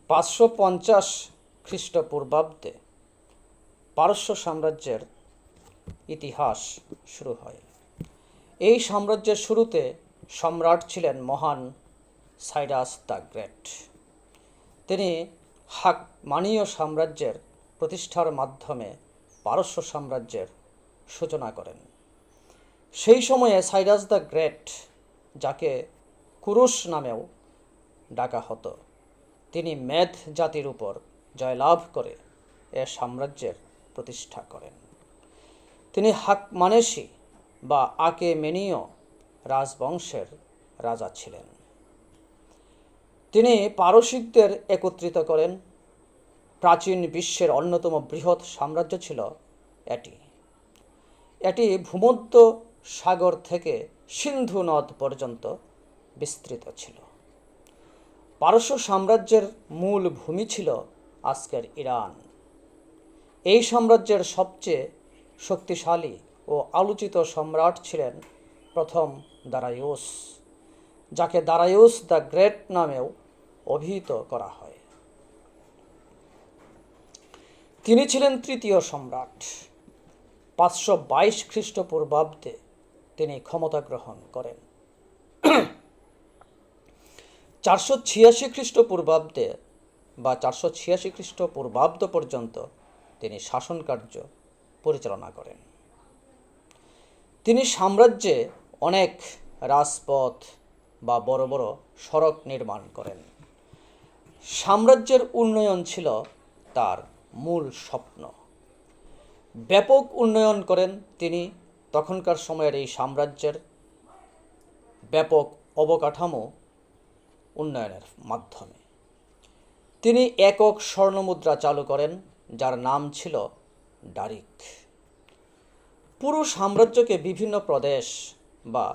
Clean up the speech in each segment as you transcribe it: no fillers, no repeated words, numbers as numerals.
550 খ্রিস্টপূর্বাব্দে পারস্য সাম্রাজ্যের ইতিহাস শুরু হয়। এই সাম্রাজ্যের শুরুতে সম্রাট ছিলেন মহান সাইরাস দ্য গ্রেট। তিনি হাকমানীয় সাম্রাজ্যের প্রতিষ্ঠার মাধ্যমে পারস্য সাম্রাজ্যের সূচনা করেন। সেই সময়ে সাইরাস দ্য গ্রেট, যাকে কুরুশ নামেও ডাকা হতো, তিনি মেদ জাতির উপর জয়লাভ করে এ সাম্রাজ্যের প্রতিষ্ঠা করেন। তিনি হাকমানেশি বা আকেমেনীয় রাজবংশের রাজা ছিলেন। তিনি পারসিকদের একত্রিত করেন। প্রাচীন বিশ্বের অন্যতম বৃহৎ সাম্রাজ্য ছিল এটি। এটি ভূমধ্য সাগর থেকে সিন্ধু নদ পর্যন্ত বিস্তৃত ছিল। পারস্য সাম্রাজ্যের মূল ভূমি ছিল আজকের ইরান। এই সাম্রাজ্যের সবচেয়ে শক্তিশালী ও আলোচিত সম্রাট ছিলেন প্রথম দারায়ুস, যাকে দারায়ুস দ্য গ্রেট নামেও অভিহিত করা হয়। তিনি ছিলেন তৃতীয় সম্রাট। 522 খ্রিস্টপূর্বাব্দে তিনি ক্ষমতা গ্রহণ করেন। 486 খ্রিস্টপূর্বাব্দে বা 486 খ্রিস্টপূর্বাব্দ পর্যন্ত তিনি শাসনকার্য পরিচালনা করেন। তিনি সাম্রাজ্যে অনেক রাজপথ বা বড় বড় সড়ক নির্মাণ করেন। সাম্রাজ্যের উন্নয়ন ছিল তার মূল স্বপ্ন। ব্যাপক উন্নয়ন করেন তিনি তখনকার সময়ের এই সাম্রাজ্যের ব্যাপক অবকাঠামো উন্নয়নের মাধ্যমে। তিনি একক স্বর্ণমুদ্রা চালু করেন, যার নাম ছিল ডারিক। পুরো সাম্রাজ্যকে বিভিন্ন প্রদেশ বা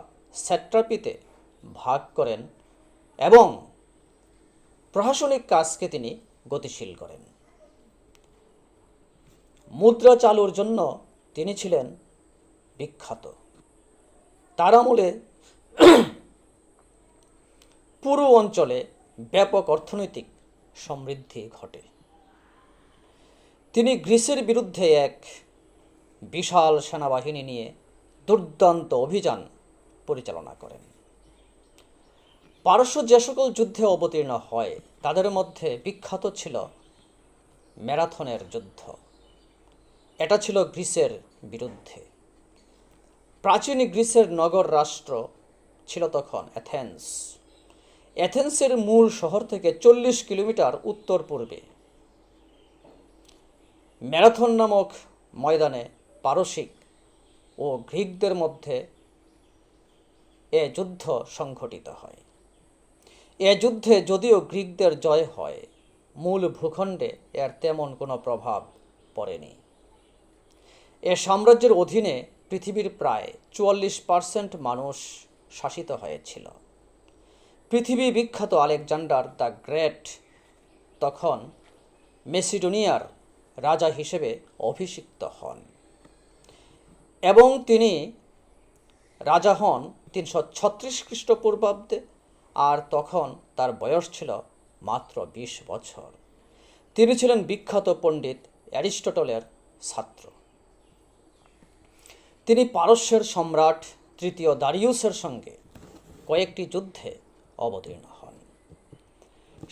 স্যাট্রাপিতে ভাগ করেন এবং প্রশাসনিক কাজকে তিনি গতিশীল করেন। মুদ্রা চালুর জন্য তিনি ছিলেন বিখ্যাত। তার আমলে পুরো অঞ্চলে ব্যাপক অর্থনৈতিক সমৃদ্ধি ঘটে। তিনি গ্রিসের বিরুদ্ধে এক বিশাল সেনাবাহিনী নিয়ে দুর্দান্ত অভিযান পরিচালনা করেন। পারস্য যে সকল যুদ্ধে অবতীর্ণ হয় তাদের মধ্যে বিখ্যাত ছিল ম্যারাথনের যুদ্ধ। এটা ছিল গ্রিসের বিরুদ্ধে। প্রাচীন গ্রিসের নগর রাষ্ট্র ছিল তখন অ্যাথেন্স। অ্যাথেন্সের মূল শহর থেকে 40 কিলোমিটার উত্তর পূর্বে ম্যারাথন নামক ময়দানে পারসিক ও গ্রিকদের মধ্যে এ যুদ্ধ সংঘটিত হয়। এ যুদ্ধে যদিও গ্রিকদের জয় হয়, মূল ভূখণ্ডে এর তেমন কোনো প্রভাব পড়েনি। এ সাম্রাজ্যের অধীনে পৃথিবীর প্রায় 44% মানুষ শাসিত হয়েছিল। পৃথিবী বিখ্যাত আলেকজান্ডার দ্য গ্রেট তখন মেসিডোনিয়ার রাজা হিসেবে অভিষিক্ত হন এবং তিনি রাজা হন 336 খ্রিস্টপূর্বাব্দে, আর তখন তার বয়স ছিল মাত্র 20 বছর। তিনি ছিলেন বিখ্যাত পণ্ডিত অ্যারিস্টটলের ছাত্র। তিনি পারস্যের সম্রাট তৃতীয় দারিউসের সঙ্গে কয়েকটি যুদ্ধে অবতীর্ণ হন।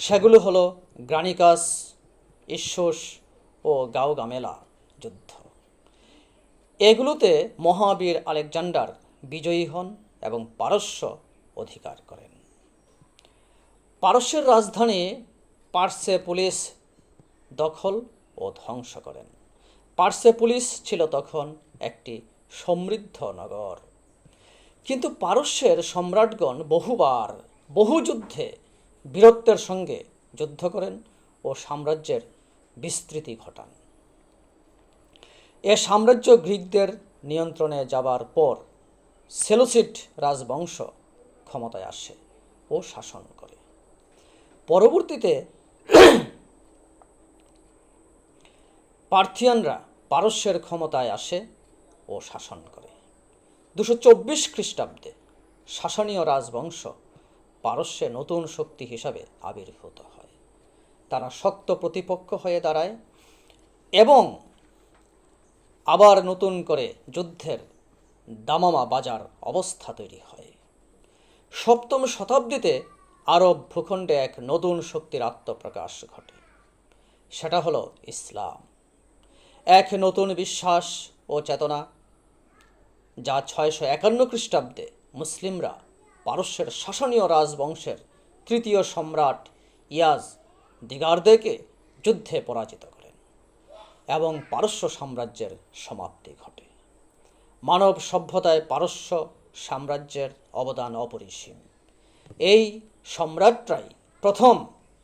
সেগুলো হলো গ্রানিকাস, ইস্যুস ও গাউগামেলা যুদ্ধ। এগুলোতে মহাবীর আলেকজান্ডার বিজয়ী হন এবং পারস্য অধিকার করেন। পারস্যের রাজধানী পার্সেপোলিস দখল ও ধ্বংস করেন। পার্সেপোলিস ছিল তখন একটি সমৃদ্ধ নগর, কিন্তু পারস্যের সম্রাটগণ বহু যুদ্ধে বীরত্বের সঙ্গে যুদ্ধ করেন ও সাম্রাজ্যের বিস্তৃতি ঘটান। এ সাম্রাজ্য গ্রিকদের নিয়ন্ত্রণে যাবার পর সেলুসিড রাজবংশ ক্ষমতায় আসে ও শাসন করে। পরবর্তীতে পার্থিয়ানরা পারস্যের ক্ষমতায় আসে ও শাসন করে। 224 খ্রিস্টাব্দে সাসানীয় রাজবংশ পারস্যে নতুন শক্তি হিসাবে আবির্ভূত হয়। তারা শক্ত প্রতিপক্ষ হয়ে দাঁড়ায় এবং আবার নতুন করে যুদ্ধের দামামা বাজার অবস্থা তৈরি হয়। সপ্তম শতাব্দীতে আরব ভূখণ্ডে এক নতুন শক্তির আত্মপ্রকাশ ঘটে। সেটা হলো ইসলাম, এক নতুন বিশ্বাস ও চেতনা, যা 651 খ্রিস্টাব্দে মুসলিমরা পারস্যের শাসনীয় রাজবংশের তৃতীয় সম্রাট ইয়াজ দিগার্দেকে যুদ্ধে পরাজিত করেন এবং পারস্য সাম্রাজ্যের সমাপ্তি ঘটে। মানব সভ্যতায় পারস্য সাম্রাজ্যের অবদান অপরিসীম। এই সম্রাটরাই প্রথম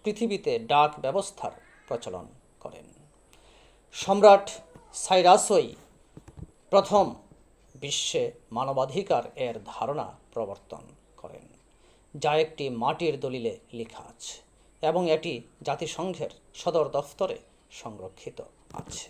পৃথিবীতে ডাক ব্যবস্থার প্রচলন করেন। সম্রাট সাইরাসই প্রথম বিশ্বে মানবাধিকার এর ধারণা প্রবর্তন করেন, যা একটি মাটির দলিলে লেখা আছে এবং এটি জাতিসংঘের সদর দফতরে সংরক্ষিত আছে।